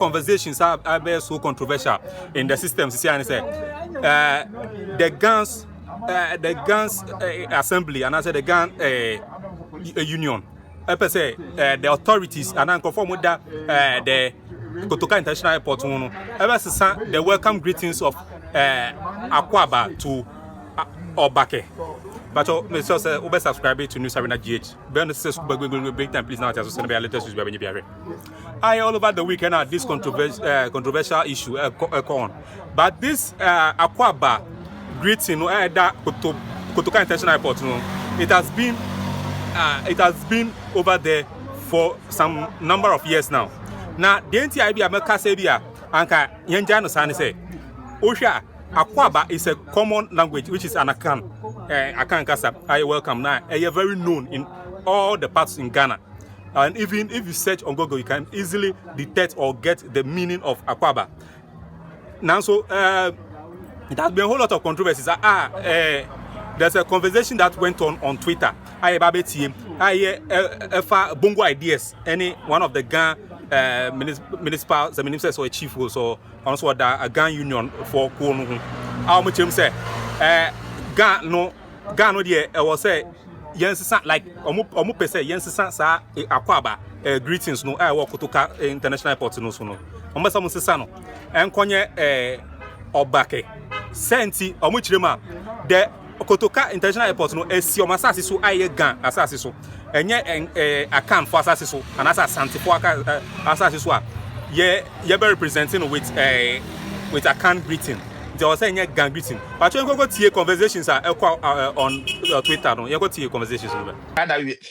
conversations are very so controversial in the system. The guns assembly and I said the gun union. I say the authorities and then conform with that the Kotoka International Airport. Ever since the welcome greetings of Akwaaba to Oobake. But Mr. Sir, over subscribe to News Arena GH. Ben says break time, please now. Just send me a latest news. All over the weekend this controversial issue on. But this Akwaaba greeting that Kotoka International Airport, it has been over there for some number of years now. Now the NTIB America say anka yenja no sane say Osha Akwaaba is a common language which is an Akan Kasa. I welcome now. They are very known in all the parts in Ghana. And even if you search on Google, you can easily detect or get the meaning of Akwaaba. Now, so it has been a whole lot of controversies. There's a conversation that went on Twitter. Bongo ideas. Any one of the Ghana municipal ministers or chief also a Ghana union for Kuonu. How much him say? Ghana there was say yensa like omu pese yensa sa Akwaaba greetings no Kotoka International Airport no so no omo sa musisa no enkonye Oobake senti omu chirema the Kotoka International Airport no esi omo asase so aye Ghana asase so enye akan for asase so and asante for asase so ye be representing with akan greeting. There was a gang greeting. But you go to conversations on Twitter. No, you go to conversations.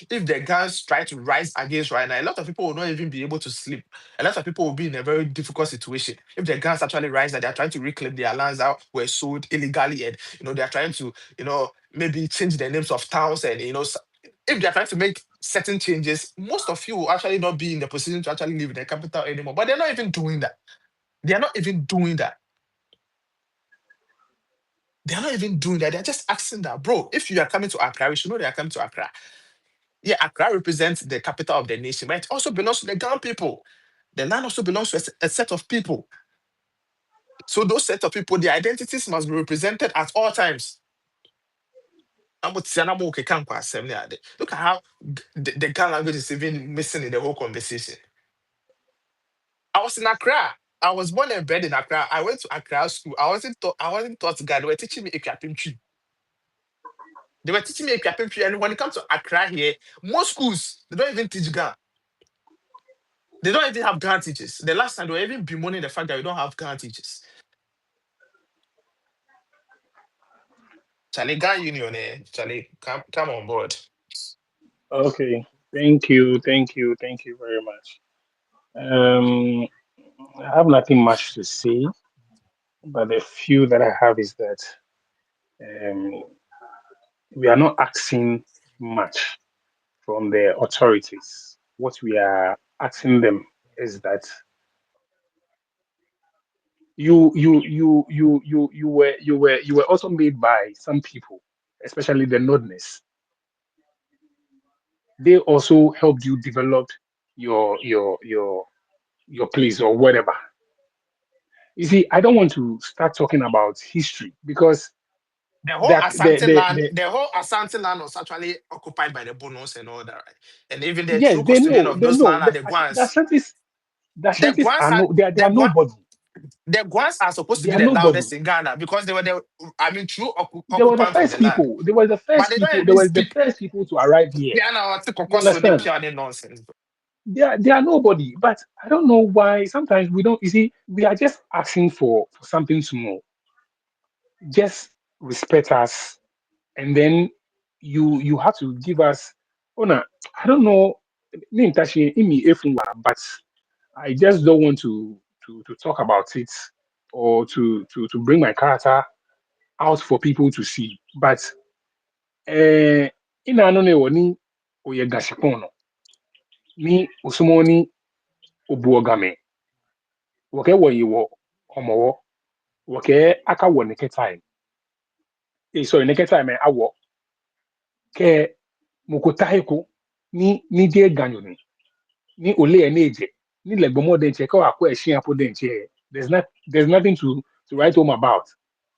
If the guns try to rise against right now, a lot of people will not even be able to sleep. A lot of people will be in a very difficult situation. If the guns actually rise, that they are trying to reclaim their lands that were sold illegally, and they are trying to maybe change the names of towns, and if they are trying to make certain changes, most of you will actually not be in the position to actually live in the capital anymore. But they're not even doing that. They are not even doing that. They're not even doing that. They're just asking that, bro, if you are coming to Accra, we should know they are coming to Accra. Yeah, Accra represents the capital of the nation, but it also belongs to the Ghana people. The land also belongs to a set of people. So those set of people, their identities must be represented at all times. Look at how the Ghana language is even missing in the whole conversation. I was in Accra. I was born and bred in Accra. I went to Accra school. I wasn't taught God. They were teaching me Ekwapimtwi. They were teaching me Ekwapimtwi, and when it comes to Accra here, most schools they don't even teach Ghana. They don't even have Ghana teachers. The last time they were even bemoaning the fact that we don't have Ghana teachers. Charlie, Ghana Union, Charlie, come on board. Okay, thank you very much. I have nothing much to say, but the few that I have is that we are not asking much from the authorities. What we are asking them is that you were also made by some people, especially the Nordness. They also helped you develop your place or whatever. You see, I don't want to start talking about history because the whole Asante land was actually occupied by the Bonos and all that, right? And even the true custodian of those land are the Guans. The Asantes are nobody. The Guans are supposed to be the loudest in Ghana because they were true they were the first people. They were the first people. They were the first people to arrive here. You understand? Nonsense. They are nobody. But I don't know why sometimes we don't. You see, we are just asking for something small. Just respect us, and then you have to give us. Oh no, I don't know. But I just don't want to talk about it or to bring my character out for people to see. But in anone woni oye gashipon no ni usumoni obuogame woke woyi wo omowo woke aka wo neke time sorry neke time awo ke mukotaiko ni die ganyo ni ole eneje Ni like more than check out question for den che. There's nothing to write home about.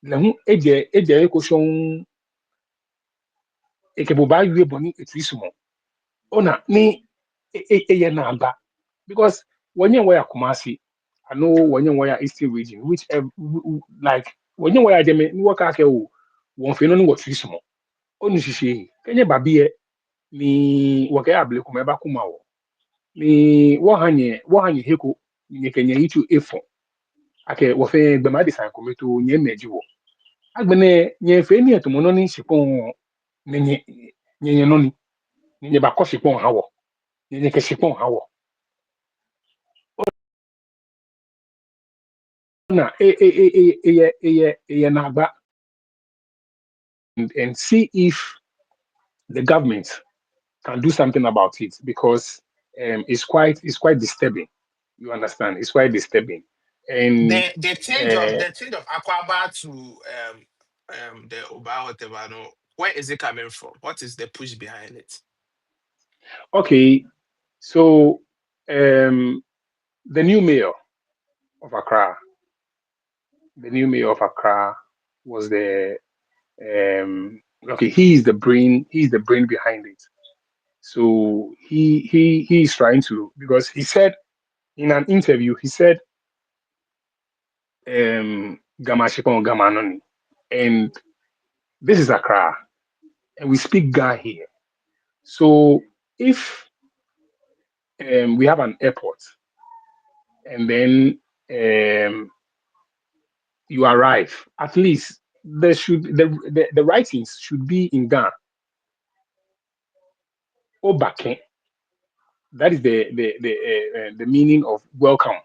Na hu eje question ekebo ba yue boni etrisumo. Ona ni eye na aba because when you were Kumasi, I know when you were Eastern region, which like when you were Jeme, ni waka ke o won fe no ni etrisumo. Onu sisi kenye babie ni waka able kuma ba kuma wo. Ni wahanye heko ni kenye itu efo. Ake wo fe gbema design kometo nye meji wo. Agbene nye fe ni eto mono ni sipon nye no ni nye ba ko sipon ha wo. Nye ke sipon ha wo. Na na agba and see if the government can do something about it because it's quite disturbing. You understand? It's quite disturbing. And The change of uh, Akwaaba to the Oba whatever, no, where is it coming from? What is the push behind it? okay, so the new mayor of Accra, the new mayor of Accra was the okay. He's the brain behind it. So he's trying to because he said in an interview he said Gama Shipon Gama Noni. And this is Accra, and we speak Ga here. So if we have an airport, and then you arrive, at least there should the writings should be in Ga. Oobake, that is the meaning of welcome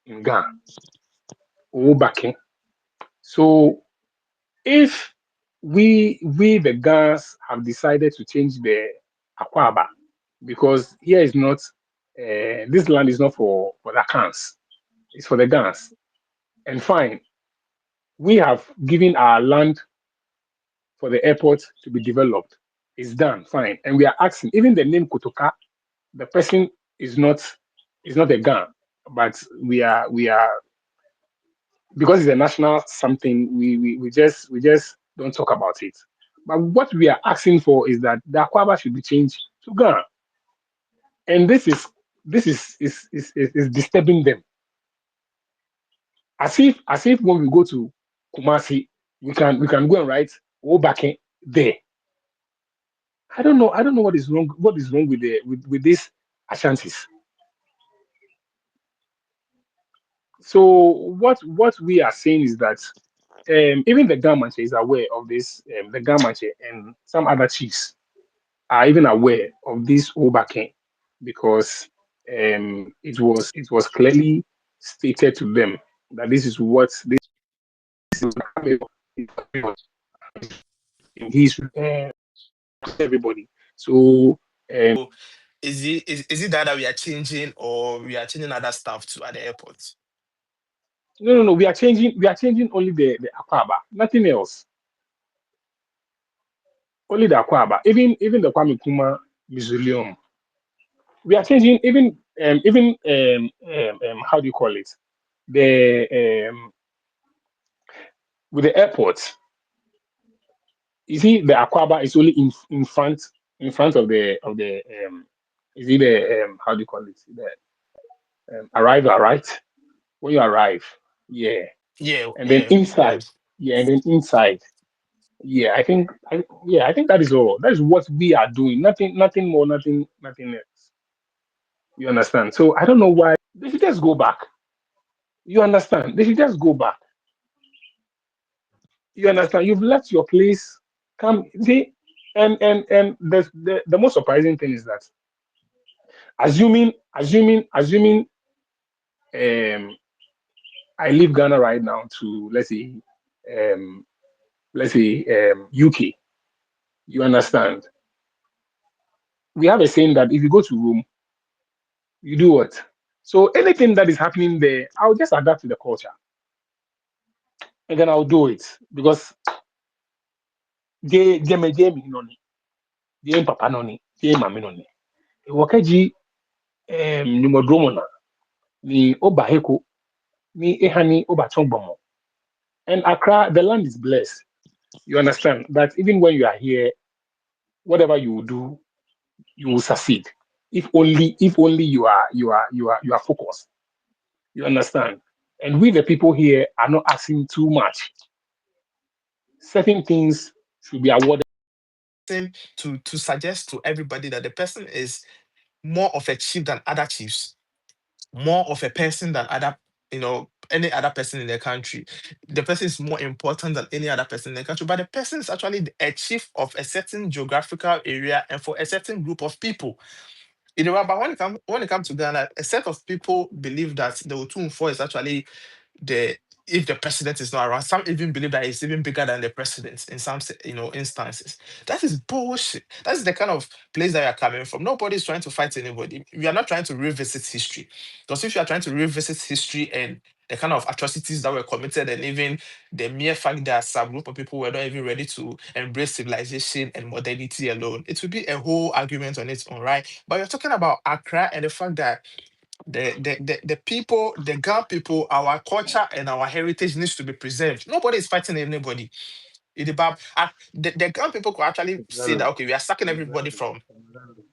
in Ga. Oobake. So if we the Gans have decided to change the Akwaaba because here is not this land is not for the Gans, it's for the Gans. And fine, we have given our land for the airport to be developed. It's done, fine. And we are asking, even the name Kotoka, the person is not a Gan, but we are because it's a national something, we just don't talk about it. But what we are asking for is that the Aquaba should be changed to Ghana. And this is disturbing them. As if when we go to Kumasi, we can go and write Oobake there. I don't know what is wrong with these Ashantis. So what we are saying is that even the Gamanche is aware of this, the Gamanche and some other chiefs are even aware of this Oobake because it was clearly stated to them that this is what this he's everybody. So Is it that we are changing or we are changing other stuff too at the airport? no, we are changing only the Akwaba, nothing else. Only the Akwaba. Even the Kwame Kuma Mausoleum. We are changing even how do you call it? The with the airport. You see, the Aquaba is only in front of the is it the how do you call it? The arrival, right? When you arrive, yeah, Yeah, and then yeah, yeah. inside, yeah, and then inside, yeah. I think that is all. That is what we are doing. Nothing more, nothing else. You understand? So I don't know why they should just go back. You understand? They should just go back. You understand? You've left your place. Come see, and the most surprising thing is that assuming um I leave Ghana right now to um UK. You understand? We have a saying that if you go to Rome, you do what? So anything that is happening there, I'll just adapt to the culture and then I'll do it because they me noni, they papa noni, they mami noni. Wakaji numodromo na. ni Obaheko, ni Ehani Obatongbomo. And Accra, the land is blessed. You understand that even when you are here, whatever you will do, you will succeed. If only you are focused. You understand? And we the people here are not asking too much. Certain things should be awarded. Same to suggest to everybody that the person is more of a chief than other chiefs, more of a person than other, any other person in the country. The person is more important than any other person in the country, but the person is actually a chief of a certain geographical area and for a certain group of people. But when it comes to Ghana, a set of people believe that the Otumfo is actually the if the president is not around. Some even believe that it's even bigger than the president in some instances. That is bullshit. That's the kind of place that you are coming from. Nobody's trying to fight anybody. We are not trying to revisit history. Because if you are trying to revisit history and the kind of atrocities that were committed, and even the mere fact that some group of people were not even ready to embrace civilization and modernity alone, it would be a whole argument on its own, right? But you're talking about Accra and the fact that the people, the Ga people, our culture and our heritage needs to be preserved. Nobody is fighting anybody. The Ga people could actually say that Exactly. okay, we are sucking everybody Exactly. from Exactly.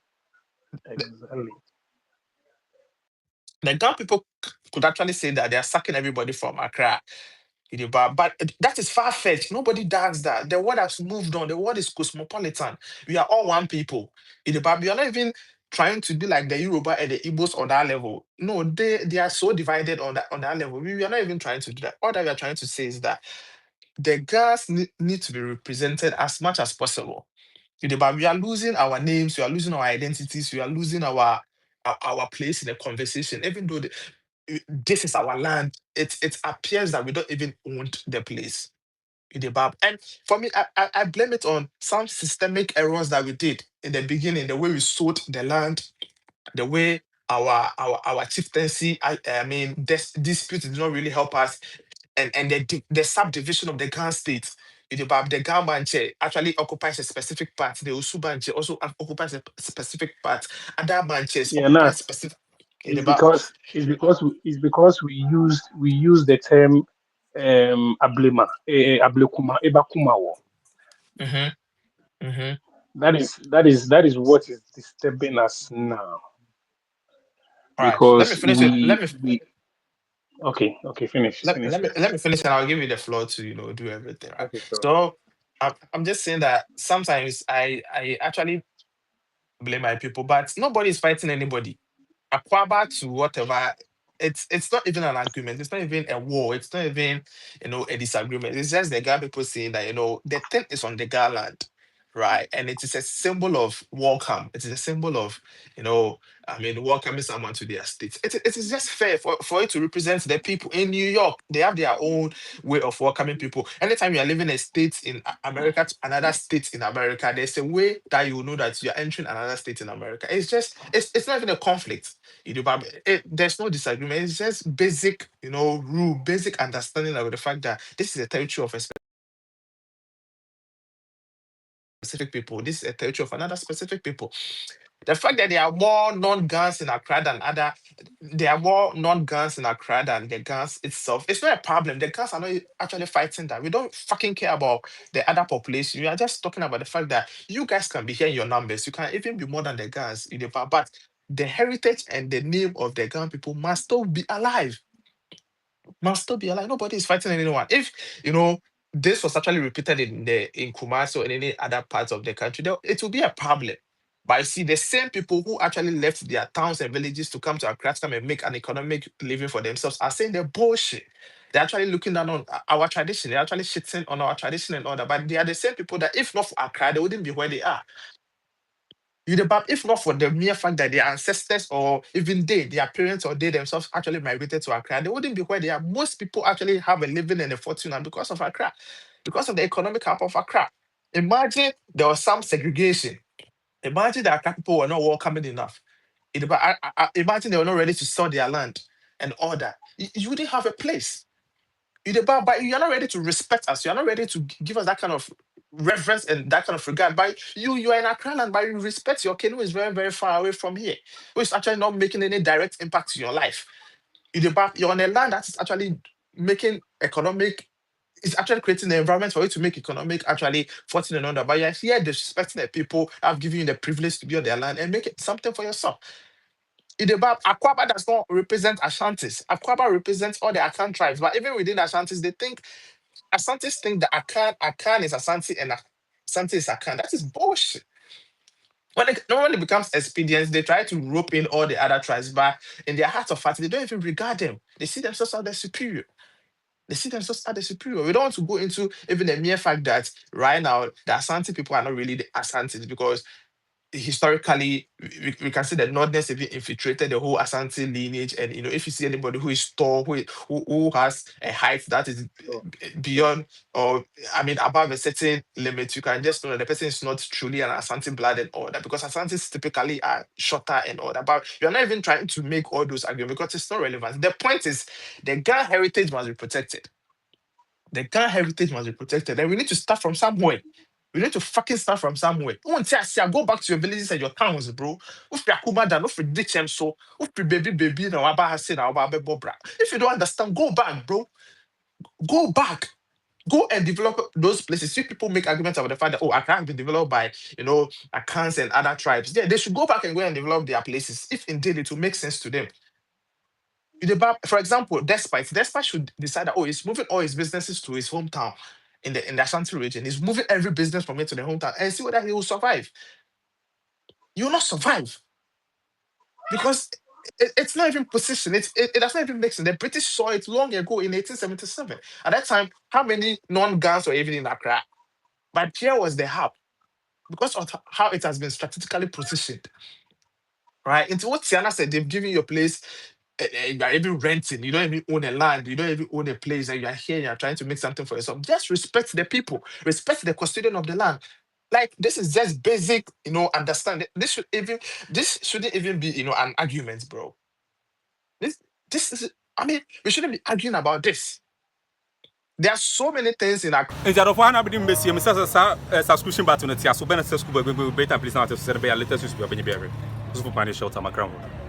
the, Exactly. the Ga people could actually say that they are sucking everybody from Accra. But that is far fetched. Nobody does that. The world has moved on. The world is cosmopolitan. We are all one people. But we are not even trying to be like the Yoruba and the Igbos on that level. No, they are so divided on that level. We are not even trying to do that. All that we are trying to say is that the girls need to be represented as much as possible. But we are losing our names, we are losing our identities, we are losing our place in the conversation, even though this is our land. It appears that we don't even own the place. And for me, I blame it on some systemic errors that we did in the beginning, the way we sold the land, the way our chieftaincy, I mean, this dispute did not really help us, and the subdivision of the Gan state. The Gan Banche actually occupies a specific part. The Osu Banche also occupies a specific part. Other Banches Yeah, occupy Nas. specific. It's About. because we used the term ablema ablekuma ebakumawo. Mm-hmm, mm-hmm. That is what is disturbing us now All right. Let me because finish it. we okay, finish Let yours. me finish, and I'll give you the floor to do everything. Right. Okay, sure. So I'm just saying that sometimes I actually blame my people, but nobody is fighting anybody. Akwaaba to whatever. It's not even an argument. It's not even a war. It's not even a disagreement. It's just the Ga people saying that the thing is on the Ga land, right? And it is a symbol of welcome. It is a symbol of I mean, welcoming someone to their state. It is just fair for it to represent the people in New York. They have their own way of welcoming people. Anytime you are living a state in America to another state in America, there's a way that you will know that you are entering another state in America. It's not even a conflict. But there's no disagreement. It's just basic, rule, basic understanding of the fact that this is a territory of a specific people. This is a territory of another specific people. The fact that there are more non-guns in Accra than there are more non-guns in Accra than the guns itself. It's not a problem. The guns are not actually fighting that. We don't fucking care about the other population. We are just talking about the fact that you guys can be here in your numbers. You can even be more than the guns. But the heritage and the name of the Gun people must still be alive. Must still be alive. Nobody is fighting anyone. If this was actually repeated in Kumasi or in any other parts of the country, it will be a problem. But you see, the same people who actually left their towns and villages to come to Accra to come and make an economic living for themselves are saying they're bullshit. They're actually looking down on our tradition. They're actually shitting on our tradition and all that. But they are the same people that, if not for Accra, they wouldn't be where they are. If not for the mere fact that their ancestors or even their parents or they themselves actually migrated to Accra, they wouldn't be where they are. Most people actually have a living and a fortune and because of Accra, because of the economic hub of Accra. Imagine there was some segregation. Imagine the Accra people were not welcoming enough. Imagine they were not ready to sell their land and all that. You wouldn't have a place. But you're not ready to respect us. You're not ready to give us that kind of reverence and that kind of regard. But you are in Accra land, but you respect your canoe is very, very far away from here, which is actually not making any direct impact to your life. you're on a land that is actually making economic, it's actually creating the environment for you to make economic actually fortune and all that. But you're here disrespecting the people that have given you the privilege to be on their land and make it something for yourself. Akwaaba does not represent Ashantis. Akwaaba represents all the Akan tribes. But even within Ashantis, they think Asantis think that Akan is Asante and Asante is Akan. That is bullshit. When it becomes expedience, they try to rope in all the other tribes, but in their heart of hearts, they don't even regard them. They see themselves as the superior. They see themselves as the superior. We don't want to go into even the mere fact that right now the Asante people are not really the Asantes because historically we can see that Northerners even infiltrated the whole Asante lineage. And if you see anybody who is tall, who has a height that is Sure. beyond, or I mean above a certain limit, you can just know that the person is not truly an Asante blood and all that, because Asantes typically are shorter and all that. But you're not even trying to make all those arguments because it's not relevant. The point is the Ga heritage must be protected. The Ghana heritage must be protected. And we need to start from somewhere. We need to fucking start from somewhere. You want to say, go back to your villages and your towns, bro. If you are dan, if you ditch them so, if you baby, now about has said about bobra. If you don't understand, go back, bro. Go back. Go and develop those places. See people make arguments about the fact that I can't be developed by Akans and other tribes. Yeah, they should go back and go and develop their places if indeed it will make sense to them. For example, Despite should decide that he's moving all his businesses to his hometown in the Ashanti region. He's moving every business from here to the hometown and see whether he will survive. You will not survive because it's not even position. It does not even make sense. The British saw it long ago in 1877. At that time, how many non-guns were even in Accra? But here was the hub because of how it has been strategically positioned. Right? Into what Tiana said, they've given you a place. You are even renting, you don't even own a land, you don't even own a place, and you are here, you are trying to make something for yourself. Just respect the people, respect the custodian of the land. Like this is just basic, understanding. This shouldn't even be, an argument, bro. This this is I mean, we shouldn't be arguing about this. There are so many things in our Nti adɔfo ha na abɛdi mbɛsie me sɛ subscription button no tia so bɛna sɛ school bɛgbɛgbɛ bɛta please na ate so sɛ bɛyɛ latest news bi ɔbɛnyɛ biara so for shelter makra ho